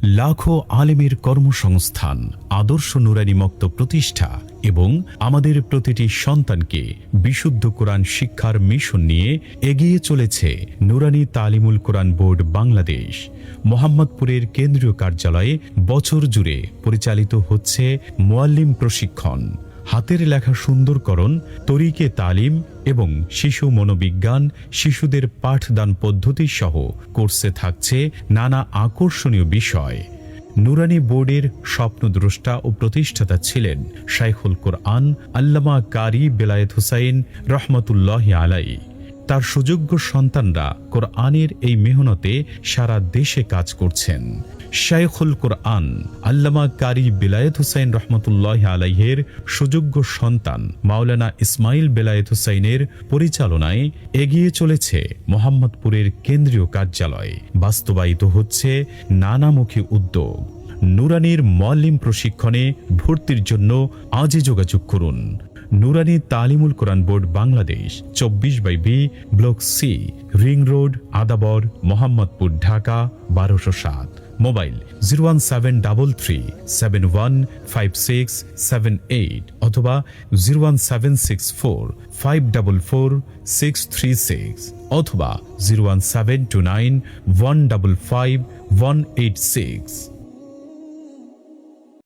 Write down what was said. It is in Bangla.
লাখো আলেমের কর্মসংস্থান, আদর্শ নুরানি মক্তব প্রতিষ্ঠা এবং আমাদের প্রতিটি সন্তানকে বিশুদ্ধ কোরআন শিক্ষার মিশন নিয়ে এগিয়ে চলেছে নুরানি তালিমুল কোরআন বোর্ড বাংলাদেশ। মোহাম্মদপুরের কেন্দ্রীয় কার্যালয়ে বছর জুড়ে পরিচালিত হচ্ছে মুআল্লিম প্রশিক্ষণ, হাতের লেখা সুন্দরকরণ, তরিকে তালিম এবং শিশু মনোবিজ্ঞান, শিশুদের পাঠদান পদ্ধতি সহ কোর্সে থাকছে নানা আকর্ষণীয় বিষয়। নুরানি বোর্ডের স্বপ্নদ্রষ্টা ও প্রতিষ্ঠাতা ছিলেন শাইখুল কোরআন আল্লামা কারি বেলায়েত হুসাইন রহমতুল্লাহি আলাইহি। তার সুযোগ্য সন্তানরা কোরআনের এই মেহনতে সারা দেশে কাজ করছেন। শাইখুল কোরআন আল্লামা কারি বেলায়েত হুসাইন রহমতুল্লাহি আলাইহির সুযোগ্য সন্তান মাওলানা ইসমাইল বেলায়েত হুসাইনের পরিচালনায় এগিয়ে চলেছে মোহাম্মদপুরের কেন্দ্রীয় কার্যালয়। বাস্তবায়িত হচ্ছে নানামুখী উদ্যোগ। নুরানির মুআল্লিম প্রশিক্ষণে ভর্তির জন্য আজই যোগাযোগ করুন। Nurani Talimul Quran board Bangladesh, 24/B, block C, ring road, Adabor, Mohammadpur, Dhaka 1207। Mobile 01733715678 অথবা 01764544636 অথবা 01729155186।